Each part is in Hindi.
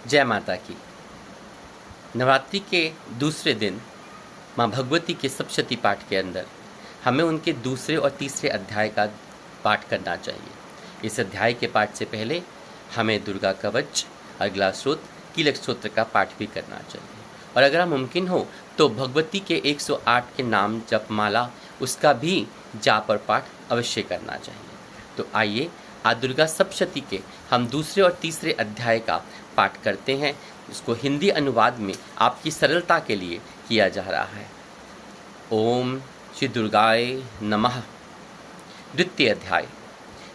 जय माता की। नवरात्रि के दूसरे दिन माँ भगवती के सप्तशती पाठ के अंदर हमें उनके दूसरे और तीसरे अध्याय का पाठ करना चाहिए। इस अध्याय के पाठ से पहले हमें दुर्गा कवच, अगला स्रोत, कीलक स्तोत्र का पाठ भी करना चाहिए। और अगर मुमकिन हो तो भगवती के 108 के नाम जप माला उसका भी जाप और पाठ अवश्य करना चाहिए। तो आइए आज दुर्गा सप्तशती के हम दूसरे और तीसरे अध्याय का पाठ करते हैं। इसको हिंदी अनुवाद में आपकी सरलता के लिए किया जा रहा है। ओम श्री दुर्गाय नमः। द्वितीय अध्याय,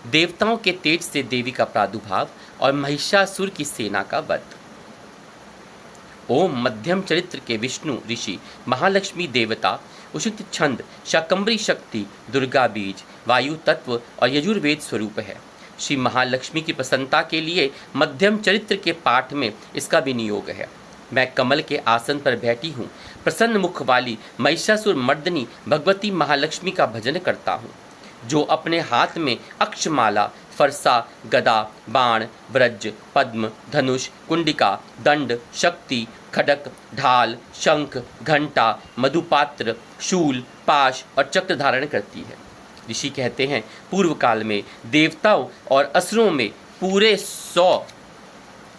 देवताओं के तेज से देवी का प्रादुर्भाव और महिषासुर की सेना का वध। ओम मध्यम चरित्र के विष्णु ऋषि महालक्ष्मी देवता उषित छंद शाकंभरी शक्ति दुर्गा बीज वायु तत्व और यजुर्वेद स्वरूप है। श्री महालक्ष्मी की प्रसन्नता के लिए मध्यम चरित्र के पाठ में इसका विनियोग है। मैं कमल के आसन पर बैठी हूँ, प्रसन्न मुख वाली महिषासुर मर्दनी भगवती महालक्ष्मी का भजन करता हूँ, जो अपने हाथ में अक्षमाला, फरसा, गदा, बाण, व्रज, पद्म, धनुष, कुंडिका, दंड, शक्ति, खडक, ढाल, शंख, घंटा, मधुपात्र, शूल, पाश और चक्र धारण करती है। ऋषि कहते हैं, पूर्व काल में देवताओं और असुरों में पूरे 100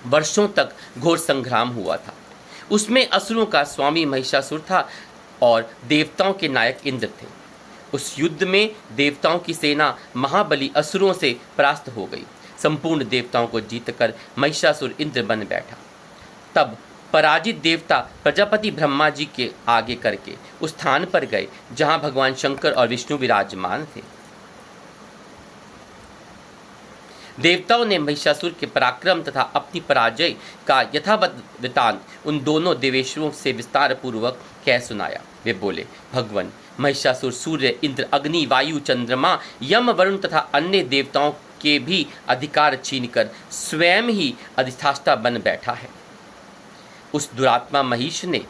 वर्षों तक घोर संग्राम हुआ था। उसमें असुरों का स्वामी महिषासुर था और देवताओं के नायक इंद्र थे। उस युद्ध में देवताओं की सेना महाबली असुरों से परास्त हो गई। संपूर्ण देवताओं को जीतकर महिषासुर इंद्र बन बैठा। तब पराजित देवता प्रजापति ब्रह्मा जी के आगे करके उस स्थान पर गए जहां भगवान शंकर और विष्णु विराजमान थे। देवताओं ने महिषासुर के पराक्रम तथा अपनी पराजय का यथावत वृतांत उन दोनों देवेश्वरों से विस्तार पूर्वक कह सुनाया। वे बोले, भगवान महिषासुर सूर्य, इंद्र, अग्नि, वायु, चंद्रमा, यम, वरुण तथा अन्य देवताओं के भी अधिकार छीनकर स्वयं ही अधिष्ठाता बन बैठा है। उस दुरात्मा महिष ने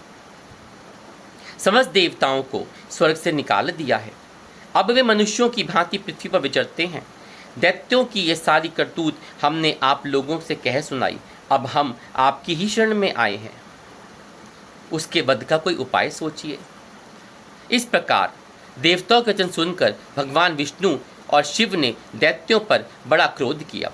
समस्त देवताओं को स्वर्ग से निकाल दिया है। अब वे मनुष्यों की भांति पृथ्वी पर विचरते हैं। दैत्यों की ये सारी करतूत हमने आप लोगों से कह सुनाई। अब हम आपकी ही शरण में आए हैं। उसके वध का कोई उपाय सोचिए। इस प्रकार देवताओं के वचन सुनकर भगवान विष्णु और शिव ने दैत्यों पर बड़ा क्रोध किया।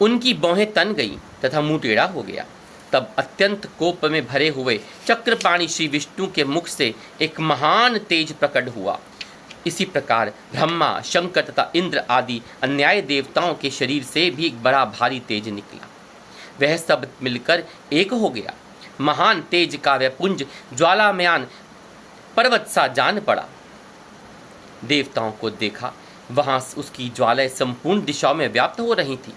उनकी भौहें तन गई तथा मुंह टेढ़ा हो गया। तब अत्यंत कोप में भरे हुए चक्रपाणी श्री विष्णु के मुख से एक महान तेज प्रकट हुआ। इसी प्रकार ब्रह्मा, शंकर तथा इंद्र आदि अन्याय देवताओं के शरीर से भी एक बड़ा भारी तेज निकला। वह सब मिलकर एक हो गया। महान तेज का वह पुंज ज्वालामयान पर्वत सा जान पड़ा। देवताओं को देखा, वहां उसकी ज्वालाएं संपूर्ण दिशाओं में व्याप्त हो रही थी।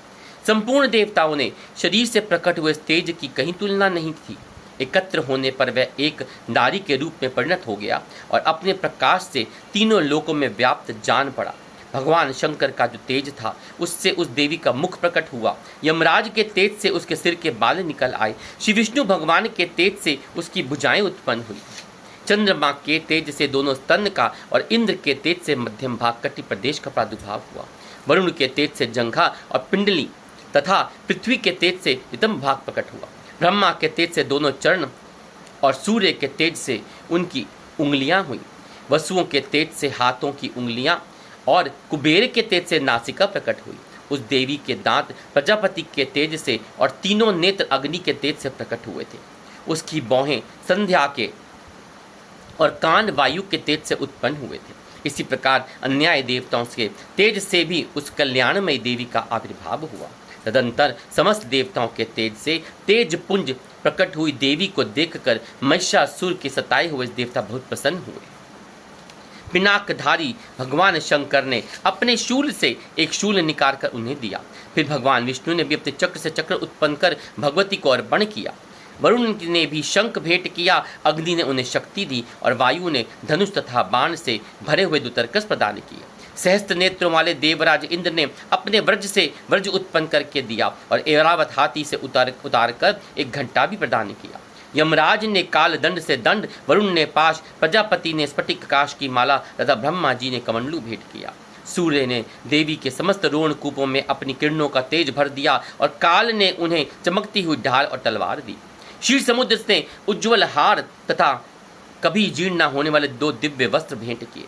संपूर्ण देवताओं ने शरीर से प्रकट हुए तेज की कहीं तुलना नहीं थी। एकत्र होने पर वह एक नारी के रूप में परिणत हो गया और अपने प्रकाश से तीनों लोकों में व्याप्त जान पड़ा। भगवान शंकर का जो तेज था उससे उस देवी का मुख प्रकट हुआ। यमराज के तेज से उसके सिर के बाल निकल आए। श्री विष्णु भगवान के तेज से उसकी भुजाएं उत्पन्न हुई। चंद्रमा के तेज से दोनों स्तन का और इंद्र के तेज से मध्यम भाग कटि प्रदेश का प्रादुर्भाव हुआ। वरुण के तेज से जंघा और पिंडली तथा पृथ्वी के तेज से नितंब भाग प्रकट हुआ। ब्रह्मा के तेज से दोनों चरण और सूर्य के तेज से उनकी उंगलियां हुई। वसुओं के तेज से हाथों की उंगलियां और कुबेर के तेज से नासिका प्रकट हुई। उस देवी के दांत प्रजापति के तेज से और तीनों नेत्र अग्नि के तेज से प्रकट हुए थे। उसकी भौहें संध्या के और कान वायु के तेज से उत्पन्न हुए थे। इसी प्रकार अन्याय देवताओं के तेज से भी उस कल्याणमयी देवी का आविर्भाव हुआ। तदंतर समस्त देवताओं के तेज से तेज पुंज प्रकट हुई देवी को देखकर महिषासुर के सताए हुए देवता बहुत प्रसन्न हुए। पिनाकधारी भगवान शंकर ने अपने शूल से एक शूल निकाल कर उन्हें दिया। फिर भगवान विष्णु ने भी अपने चक्र से चक्र उत्पन्न कर भगवती को अर्पण किया। वरुण ने भी शंख भेंट किया। अग्नि ने उन्हें शक्ति दी और वायु ने धनुष तथा बाण से भरे हुए दुतर्कस प्रदान किए। सहस्त्र नेत्रों वाले देवराज इंद्र ने अपने व्रज से व्रज उत्पन्न करके दिया और ऐरावत हाथी से उतार कर एक घंटा भी प्रदान किया। यमराज ने काल दंड से दंड, वरुण ने पाश, प्रजापति ने स्फटिक काश की माला तथा ब्रह्मा जी ने कमंडलू भेंट किया। सूर्य ने देवी के समस्त रोणकूपों में अपनी किरणों का तेज भर दिया और काल ने उन्हें चमकती हुई ढाल और तलवार दी। क्षीर समुद्र ने उज्ज्वल हार तथा कभी जीर्ण न होने वाले 2 दिव्य वस्त्र भेंट किए।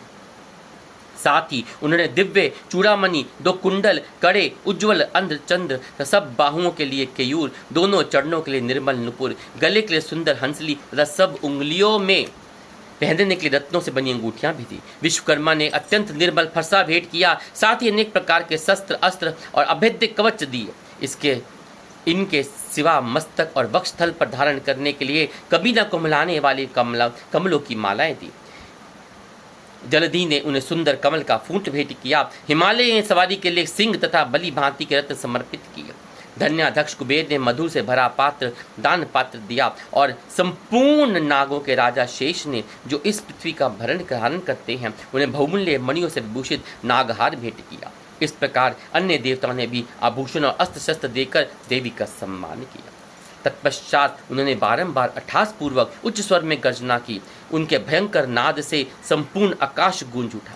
साथ ही उन्होंने दिव्य चूड़ामणि, 2 कुंडल, कड़े, उज्ज्वल अंध्र चंद्र, सब बाहुओं के लिए केयूर, दोनों चरणों के लिए निर्मल नुपुर, गले के लिए सुंदर हंसली तथा सब उंगलियों में पहनने के लिए रत्नों से बनी अंगूठियां भी थी। विश्वकर्मा ने अत्यंत निर्मल फरसा भेंट किया, साथ ही अनेक प्रकार के शस्त्र, अस्त्र और अभेद्य कवच दिए। इनके सिवा मस्तक और वक्षस्थल पर धारण करने के लिए कभी न कुमलाने वाली कमलों की मालाएं दी। जलधि ने उन्हें सुंदर कमल का फूंट भेंट किया। हिमालय ने सवारी के लिए सिंह तथा बलि भांति के रत्न समर्पित किए। धन्याध्यक्ष कुबेर ने मधु से भरा पात्र दान पात्र दिया और संपूर्ण नागों के राजा शेष ने, जो इस पृथ्वी का भरण धारण करते हैं, उन्हें बहुमूल्य मणियों से विभूषित नागहार भेंट किया। इस प्रकार अन्य देवताओं ने भी आभूषण और अस्त्र शस्त्र देकर देवी का सम्मान किया। तत्पश्चात उन्होंने बारंबार अट्ठास पूर्वक उच्च स्वर में गर्जना की। उनके भयंकर नाद से संपूर्ण आकाश गूंज उठा।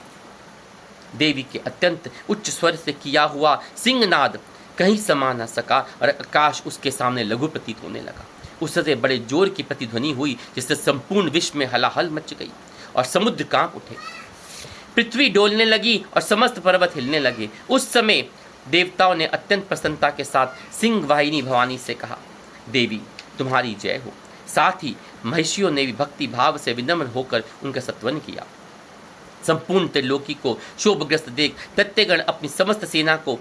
देवी के अत्यंत उच्च स्वर से किया हुआ सिंहनाद कहीं समा न सका और आकाश उसके सामने लघु प्रतीत होने लगा। उससे बड़े जोर की प्रतिध्वनि हुई, जिससे संपूर्ण विश्व में हलाहल मच गई और समुद्र कांप उठे। पृथ्वी डोलने लगी और समस्त पर्वत हिलने लगे। उस समय देवताओं ने अत्यंत प्रसन्नता के साथ सिंह वाहिनी भवानी से कहा, देवी तुम्हारी जय हो। साथ ही महिषियों ने भी भक्ति भाव से विनम्र होकर उनका सत्वन किया। संपूर्ण त्रिलोकी को शोभग्रस्त देख दैत्यगण अपनी समस्त सेना को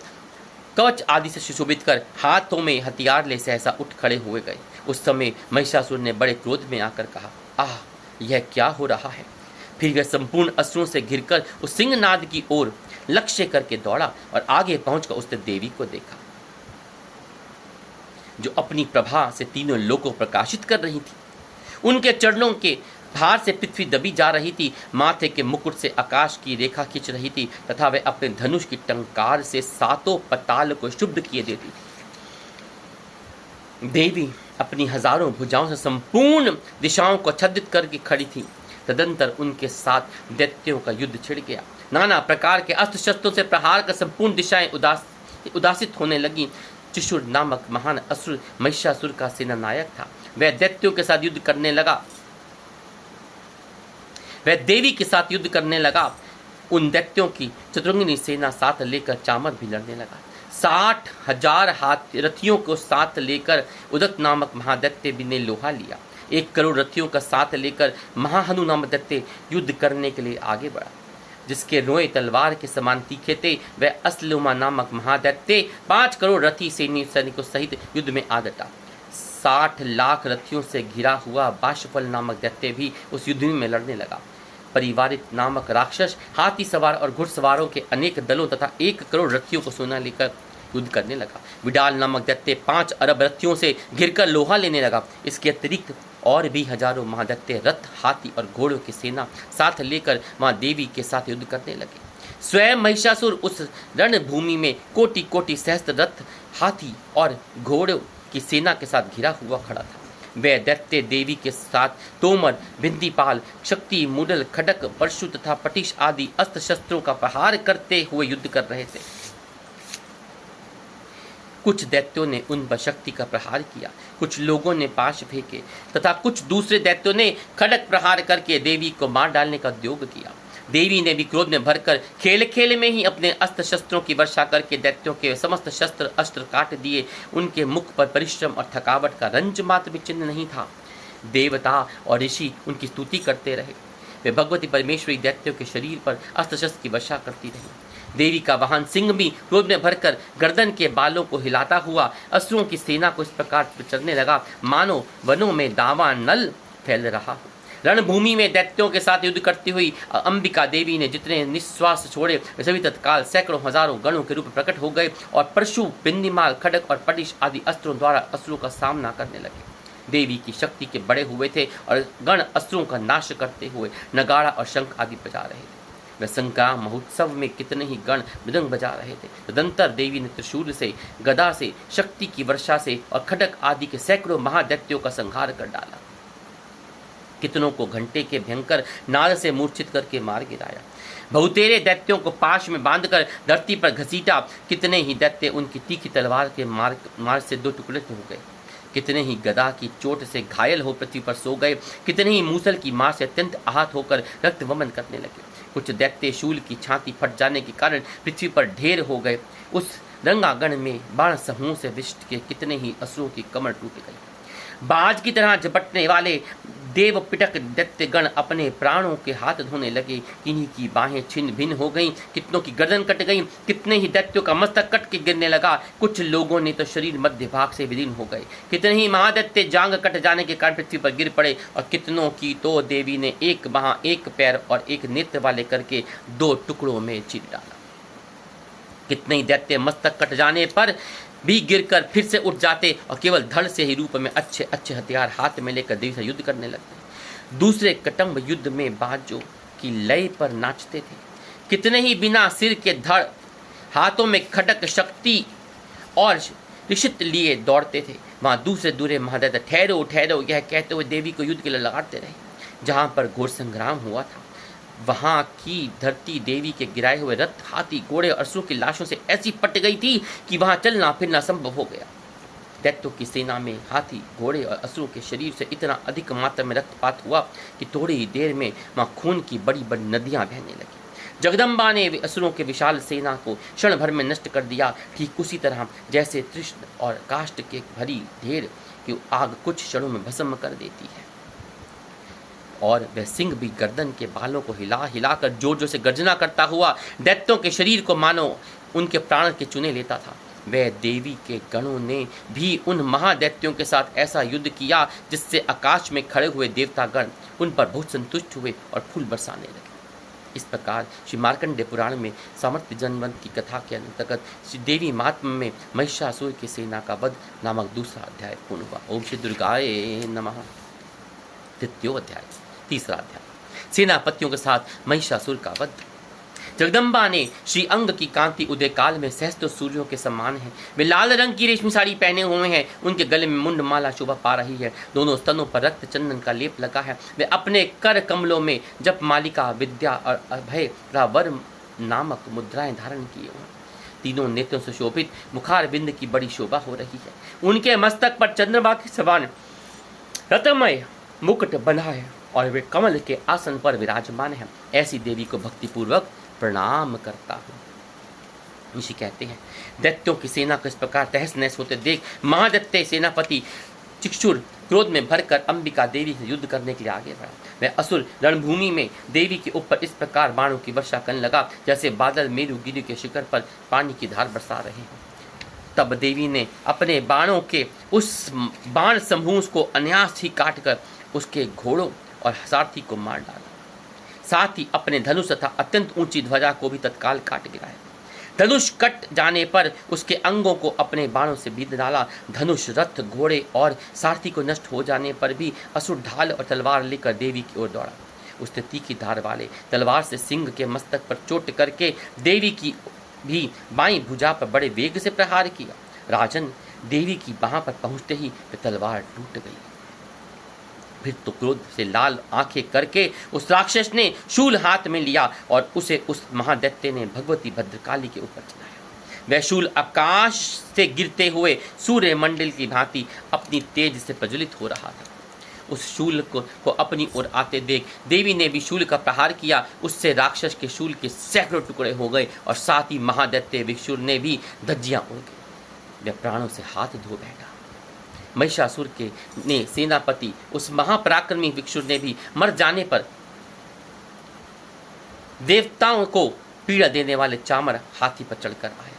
कवच आदि से सुशोभित कर हाथों में हथियार ले सहसा उठ खड़े हुए गए। उस समय महिषासुर ने बड़े क्रोध में आकर कहा, आह यह क्या हो रहा है। फिर वह संपूर्ण अस्त्रों से घिरकर उस सिंहनाद की ओर लक्ष्य करके दौड़ा और आगे पहुंचकर उसने देवी को देखा, जो अपनी प्रभा से तीनों लोकों को प्रकाशित कर रही थी। उनके चरणों के भार से पृथ्वी दबी जा रही थी, माथे के मुकुट से आकाश की रेखा खींच रही थी तथा वह अपने धनुष की टंकार से 7 पताल को शुद्ध किए देती थी। देवी अपनी हजारों भुजाओं से संपूर्ण दिशाओं को छद्दित करके खड़ी थी। तदंतर उनके साथ दैत्यों का युद्ध छिड़ गया। नाना प्रकार के अस्त्र शस्त्रों से प्रहार कर संपूर्ण दिशाएं उदासित होने लगी। चिशुर नामक महान असुर महिषासुर का सेना नायक था। वह दैत्यों के साथ युद्ध करने लगा। वह देवी के साथ युद्ध करने लगा। उन दैत्यों की चतुरंगिनी सेना साथ लेकर चामर भी लड़ने लगा। 60,000 रथियों को साथ लेकर उदक नामक महादैत्य भी ने लोहा लिया। 1 करोड़ रथियों का साथ लेकर महाहनु नामक दैत्य युद्ध करने के लिए आगे बढ़ा, जिसके रोए तलवार के समान तीखे थे। वह अस्लुमा नामक महादैत्य 5 करोड़ रथी सैनिकों सहित युद्ध में आ डटा। 60 लाख रथियों से घिरा हुआ बाष्पफल नामक दैत्य भी उस युद्ध में लड़ने लगा। परिवारित नामक राक्षस हाथी सवार और घुड़सवारों के अनेक दलों तथा 1 करोड़ रथियों को सोना लेकर युद्ध करने लगा। विडाल नामक दैत्य 5 अरब रथियों से घिरकर लोहा लेने लगा। इसके अतिरिक्त और भी हजारों महादैत्य रथ, हाथी और घोड़ों की सेना साथ लेकर मां देवी के साथ युद्ध करने लगे। स्वयं महिषासुर उस रणभूमि में कोटि कोटि सहस्त्र रथ, हाथी और घोड़ों की सेना के साथ घिरा हुआ खड़ा था। वह दैत्य देवी के साथ तोमर, बिंदीपाल, शक्ति, मुडल, खडक, परशु तथा पटिश आदि अस्त्र शस्त्रों का प्रहार करते हुए युद्ध कर रहे थे। कुछ दैत्यों ने उन पर शक्ति का प्रहार किया, कुछ लोगों ने पाश फेंके तथा कुछ दूसरे दैत्यों ने खड़क प्रहार करके देवी को मार डालने का उद्योग किया। देवी ने भी क्रोध में भरकर खेल खेल में ही अपने अस्त्र शस्त्रों की वर्षा करके दैत्यों के समस्त शस्त्र अस्त्र काट दिए। उनके मुख पर परिश्रम और थकावट का रंज मात्र भी चिन्ह नहीं था। देवता और ऋषि उनकी स्तुति करते रहे। वे भगवती परमेश्वरी दैत्यों के शरीर पर अस्त्र शस्त्र की वर्षा करती रही। देवी का वाहन सिंह भी क्रोध में भरकर गर्दन के बालों को हिलाता हुआ असुरों की सेना को इस प्रकार चलने लगा, मानो वनों में दावानल फैल रहा हो। रणभूमि में दैत्यों के साथ युद्ध करती हुई अंबिका देवी ने जितने निश्वास छोड़े, सभी तत्काल सैकड़ों हजारों गणों के रूप में प्रकट हो गए और परशु, बिंदीमाल, खड़क और पटिश आदि अस्त्रों द्वारा असुरों का सामना करने लगे। देवी की शक्ति के बड़े हुए थे और गण असुरों का नाश करते हुए नगाड़ा और शंख आदि बजा रहे थे। वह संग्राम महोत्सव में कितने ही गण मृदंग बजा रहे थे। तदंतर देवी ने त्रिशूल से, गदा से, शक्ति की वर्षा से और खडक आदि के सैकड़ों महादैत्यों का संहार कर डाला। कितनों को घंटे के भयंकर नाद से मूर्छित करके मार गिराया। बहुतेरे दैत्यों को पाश में बांधकर धरती पर घसीटा। कितने ही दैत्य उनकी तीखी तलवार के मार से दो टुकड़े हो गए। कितने ही गदा की चोट से घायल हो पृथ्वी पर सो गए। कितने ही मूसल की मार से अत्यंत आहत होकर रक्त वमन करने लगे। कुछ दैत्य शूल की छाती फट जाने के कारण पृथ्वी पर ढेर हो गए। उस रंगागण में बाण समूह से विष्ट के कितने ही असुरों की कमर टूट गई। बाज की तरह झपटने वाले देव पिटक दैत्य गण अपने प्राणों के हाथ धोने लगे। किन्हीं की बाहें छिन्न भिन्न हो गईं, कितनों की गर्दन कट गई, कितने ही दैत्यों का मस्तक कट के गिरने लगा। कुछ लोगों ने तो शरीर मध्य भाग से विलीन हो गए। कितने ही महादैत्य जांग कट जाने के कारण पृथ्वी पर गिर पड़े और कितनों की तो देवी ने एक बाह, एक पैर और एक नेत्र वाले करके दो टुकड़ों में चीर डाला। कितने ही दैत्य मस्तक कट जाने पर भी गिरकर फिर से उठ जाते और केवल धड़ से ही रूप में अच्छे अच्छे हथियार हाथ में लेकर देवी से युद्ध करने लगते। दूसरे कटम्ब युद्ध में बाजों की लय पर नाचते थे। कितने ही बिना सिर के धड़, हाथों में खटक शक्ति और ऋषित लिए दौड़ते थे। वहां दूसरे दूरे महादैत्य ठहरो ठहरो यह कहते हुए देवी को युद्ध के लिए लगाते रहे। जहां पर घोर संग्राम हुआ था वहां की धरती देवी के गिराए हुए रथ, हाथी, घोड़े और असुरों की लाशों से ऐसी पट गई थी कि वहां चलना फिरना संभव हो गया। दैत्यों की सेना में हाथी, घोड़े और असुरों के शरीर से इतना अधिक मात्रा में रक्तपात हुआ कि थोड़ी ही देर में वहां खून की बड़ी बड़ी नदियां बहने लगी। जगदम्बा ने असुरों के विशाल सेना को क्षण भर में नष्ट कर दिया। ठीक उसी तरह जैसे तृष्ण और काष्ठ के भरी ढेर की आग कुछ क्षणों में भस्म कर देती है। और वह सिंह भी गर्दन के बालों को हिला हिलाकर जोर जोर से गर्जना करता हुआ दैत्यों के शरीर को मानो उनके प्राण के चुने लेता था। वह देवी के गणों ने भी उन महादैत्यों के साथ ऐसा युद्ध किया जिससे आकाश में खड़े हुए देवतागण उन पर बहुत संतुष्ट हुए और फूल बरसाने लगे। इस प्रकार श्री मार्कंडेय पुराण में सामर्थ्य जनवंत की कथा के अंतर्गत श्री देवी महात्म्य में महिषासुर की सेना का वध नामक दूसरा अध्याय पूर्ण हुआ। ओम श्री दुर्गाए नमः। तृतीय अध्याय, तीसरा अध्याय, सेनापतियों के साथ महिषासुर का वध। जगदम्बा ने श्री अंग की कांति उदय काल में सहस्त्र सूर्यों के समान है। वे लाल रंग की रेशमी साड़ी पहने हुए हैं। उनके गले में मुंड माला शोभा पा रही है। दोनों स्तनों पर रक्त चंदन का लेप लगा है। वे अपने कर कमलों में जप मालिका, विद्या और अभय तथा वर नामक मुद्राएं धारण किए हुए। तीनों नेत्रों से शोभित मुखार बिंद की बड़ी शोभा हो रही है। उनके मस्तक पर चंद्रमा के समान रत्नमय मुकुट बना है और वे कमल के आसन पर विराजमान है। ऐसी देवी को भक्तिपूर्वक प्रणाम करता हूँ। ऋषि कहते हैं, दैत्यों की सेना को इस प्रकार तहस नहस होते देख महादैत्य सेनापति चिक्षुर क्रोध में भरकर अंबिका देवी से युद्ध करने के लिए आगे बढ़ा। वह असुर रणभूमि में देवी के ऊपर इस प्रकार बाणों की वर्षा करने लगा जैसे बादल मेरुगिरी के शिखर पर पानी की धार बरसा रहे हैं। तब देवी ने अपने बाणों के उस बाण समूह को अनायास ही काटकर उसके घोड़ों और सारथी को मार डाला। साथ ही अपने धनुष तथा अत्यंत ऊंची ध्वजा को भी तत्काल काट गिराया। धनुष कट जाने पर उसके अंगों को अपने बाणों से बीध डाला। धनुष, रथ, घोड़े और सारथी को नष्ट हो जाने पर भी असुर ढाल और तलवार लेकर देवी की ओर दौड़ा। उसने तीखी धार वाले तलवार से सिंह के मस्तक पर चोट करके देवी की भी बाईं भुजा पर बड़े वेग से प्रहार किया। राजन, देवी की बाह पर पहुंचते ही तलवार टूट गई। फिर तो क्रोध से लाल आंखें करके उस राक्षस ने शूल हाथ में लिया और उसे उस महादैत्य ने भगवती भद्रकाली के ऊपर चलाया। वह शूल आकाश से गिरते हुए सूर्य मंडल की भांति अपनी तेज से प्रज्वलित हो रहा था। उस शूल को अपनी ओर आते देख देवी ने भी शूल का प्रहार किया। उससे राक्षस के शूल के सैकड़ों टुकड़े हो गए और साथ ही महादैत्य विक्षुर ने भी धज्जियां उड़ गई। वह प्राणों से हाथ धो बैठा। महिषासुर के ने सेनापति उस महापराक्रमी विक्षुर ने भी मर जाने पर देवताओं को पीड़ा देने वाले चामर हाथी पर चढ़कर आया।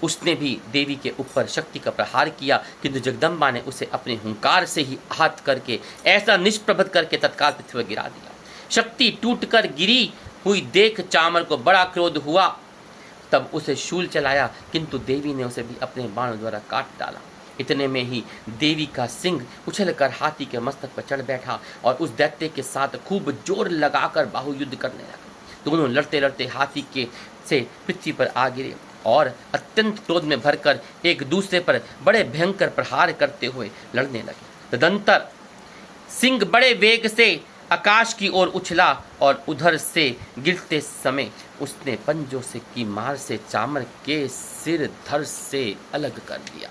उसने भी देवी के ऊपर शक्ति का प्रहार किया, किंतु जगदम्बा ने उसे अपने हुंकार से ही आहत करके ऐसा निष्प्रभत करके तत्काल पृथ्वी पर गिरा दिया। शक्ति टूटकर गिरी हुई देख चामर को बड़ा क्रोध हुआ। तब उसे शूल चलाया, किंतु देवी ने उसे भी अपने बाणों द्वारा काट डाला। इतने में ही देवी का सिंह उछलकर हाथी के मस्तक पर चढ़ बैठा और उस दैत्य के साथ खूब जोर लगाकर बाहुयुद्ध करने लगा। दोनों लड़ते लड़ते हाथी के से पृथ्वी पर आ गिरे और अत्यंत क्रोध में भरकर एक दूसरे पर बड़े भयंकर प्रहार करते हुए लड़ने लगे। तदंतर सिंह बड़े वेग से आकाश की ओर उछला और उधर से गिरते समय उसने पंजों से की मार से चामर के सिर धड़ से अलग कर दिया।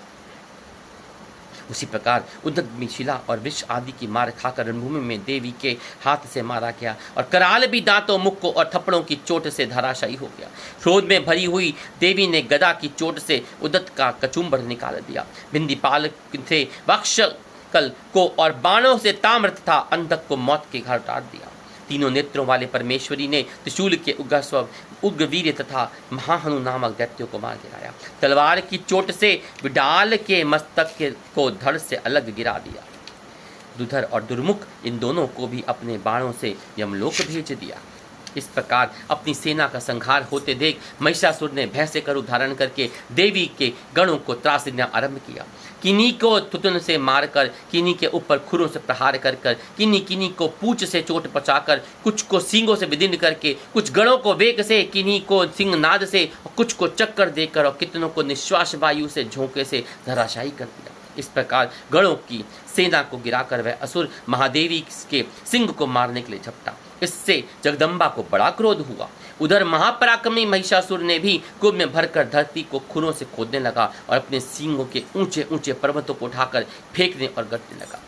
उसी प्रकार उद्दत शिला और विष आदि की मार खाकर रणभूमि में देवी के हाथ से मारा गया और कराल भी दांतों, मुक्कों और थप्पड़ों की चोट से धराशायी हो गया। क्रोध में भरी हुई देवी ने गदा की चोट से उद्दत का कचुम्बर निकाल दिया। बिंदीपाल से वक्षकल को और बाणों से ताम्र तथा अंधक को मौत के घर डाल दिया। तीनों नेत्रों वाले परमेश्वरी ने त्रिशूल के उग्रवीर्य तथा महाहनु नामक दैत्यों को मार गिराया। तलवार की चोट से विडाल के मस्तक को धड़ से अलग गिरा दिया। दुधर और दुर्मुख इन दोनों को भी अपने बाणों से यमलोक भेज दिया। इस प्रकार अपनी सेना का संहार होते देख महिषासुर ने भय से कर धारण करके देवी के गणों को त्रासना आरंभ किया। किन्हीं को तुतन से मारकर, किन्हीं के ऊपर खुरों से प्रहार कर कर, किन्हीं को पूंछ से चोट पचाकर, कुछ को सींगों से विदीर्ण करके, कुछ गणों को वेग से, किन्हीं को सिंहनाद से, कुछ को चक्कर देकर और कितनों को निश्वास वायु से झोंके से धराशायी कर दिया। इस प्रकार गणों की सेना को गिराकर वह असुर महादेवी के सिंह को मारने के लिए झपटा। इससे जगदम्बा को बड़ा क्रोध हुआ। उधर महापराक्रमी महिषासुर ने भी क्रोध में भरकर धरती को खुरों से खोदने लगा और अपने सींगों के ऊंचे ऊंचे पर्वतों को उठाकर फेंकने और गरजने लगा।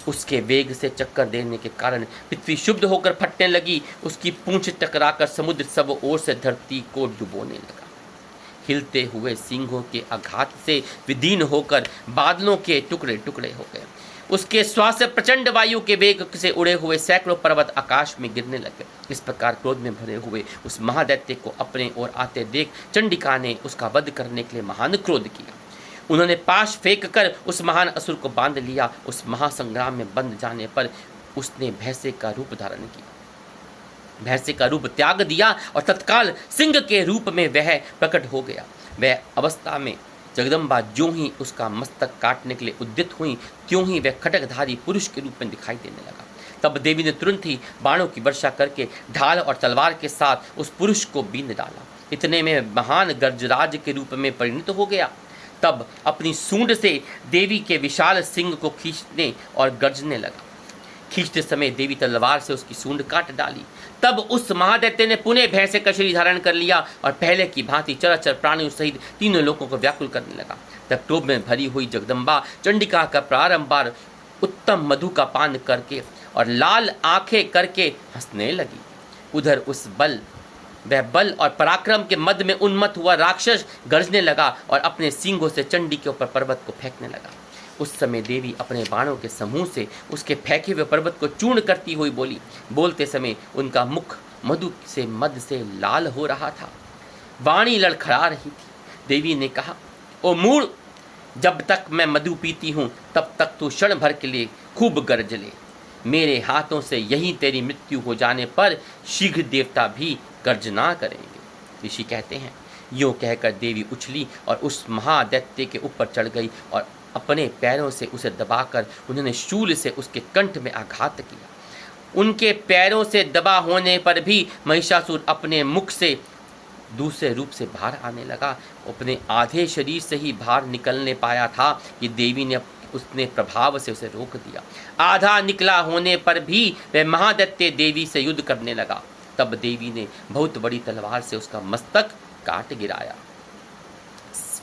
उसके वेग से चक्कर देने के कारण पृथ्वी शुद्ध होकर फटने लगी। उसकी पूंछ टकराकर समुद्र सब ओर से धरती को डुबोने लगा। हिलते हुए सिंहों के आघात से विदीर्ण होकर बादलों के टुकड़े टुकड़े हो गए। उसके श्वास से प्रचंड वायु के वेग से उड़े हुए सैकड़ों पर्वत आकाश में गिरने लगे। इस प्रकार क्रोध में भरे हुए उस महादैत्य को अपने ओर आते देख चंडिका ने उसका वध करने के लिए महान क्रोध किया। उन्होंने पाश फेंक कर उस महान असुर को बांध लिया। उस महासंग्राम में बंध जाने पर उसने भैंसे का रूप धारण किया, भैंसे का रूप त्याग दिया और तत्काल सिंह के रूप में वह प्रकट हो गया। वह अवस्था में जगदम्बा ज्यों ही उसका मस्तक काटने के लिए उद्यत हुई, त्यों ही वह खटकधारी पुरुष के रूप में दिखाई देने लगा। तब देवी ने तुरंत ही बाणों की वर्षा करके ढाल और तलवार के साथ उस पुरुष को बींध डाला। इतने में महान गर्जराज के रूप में परिणत हो गया। तब अपनी सूंड से देवी के विशाल सिंह को खींचने और गर्जने लगा। खींचते समय देवी तलवार से उसकी सूंड काट डाली। तब उस महादैत्य ने पुनः भैंसे का शरीर धारण कर लिया और पहले की भांति चराचर प्राणियों सहित तीनों लोगों को व्याकुल करने लगा। तब क्रोध में भरी हुई जगदम्बा चंडिका का प्रारंबार उत्तम मधु का पान करके और लाल आंखें करके हंसने लगी। उधर वह बल और पराक्रम के मद में उन्मत्त हुआ राक्षस गरजने लगा और अपने सींगों से चंडी के ऊपर पर्वत को फेंकने लगा। उस समय देवी अपने बाणों के समूह से उसके फेंके हुए पर्वत को चूर्ण करती हुई बोली। बोलते समय उनका मुख मधु से मद से लाल हो रहा था, वाणी लड़खड़ा रही थी। देवी ने कहा, ओ मूढ़, जब तक मैं मधु पीती हूँ तब तक तू क्षण भर के लिए खूब गरज ले। मेरे हाथों से यही तेरी मृत्यु हो जाने पर शीघ्र देवता भी गर्जना करेंगे। ऋषि कहते हैं, यूँ कहकर देवी उछली और उस महादैत्य के ऊपर चढ़ गई और अपने पैरों से उसे दबाकर उन्होंने शूल से उसके कंठ में आघात किया। उनके पैरों से दबा होने पर भी महिषासुर अपने मुख से दूसरे रूप से बाहर आने लगा। अपने आधे शरीर से ही बाहर निकलने पाया था कि देवी ने उसने प्रभाव से उसे रोक दिया। आधा निकला होने पर भी वह महादैत्य देवी से युद्ध करने लगा। तब देवी ने बहुत बड़ी तलवार से उसका मस्तक काट गिराया।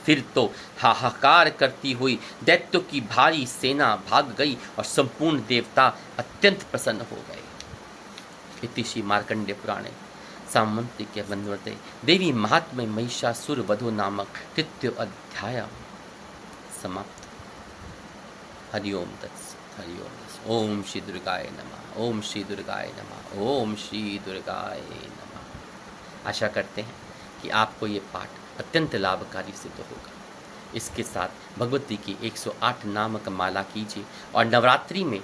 फिर तो हाहाकार करती हुई दैत्यों की भारी सेना भाग गई और संपूर्ण देवता अत्यंत प्रसन्न हो गए। इति श्री मार्कंडेय पुराणे सामंतिके वन्वर्ते देवी महात्म्य महिषासुर वधो नामक तृतीय अध्याय समाप्त। हरिओम तत्सत्। हरिओम तत्सत्। ओम श्री दुर्गाय नमः। ओम श्री दुर्गाय नमः। ओम श्री दुर्गाय नमः। आशा करते हैं कि आपको ये पाठ अत्यंत लाभकारी सिद्ध होगा। इसके साथ भगवती की 108 नामक माला कीजिए और नवरात्रि में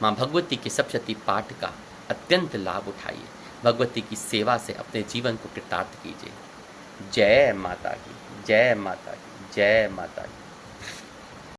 माँ भगवती के सप्तशती पाठ का अत्यंत लाभ उठाइए। भगवती की सेवा से अपने जीवन को कृतार्थ कीजिए। जय माता की, जय माता की, जय माता की।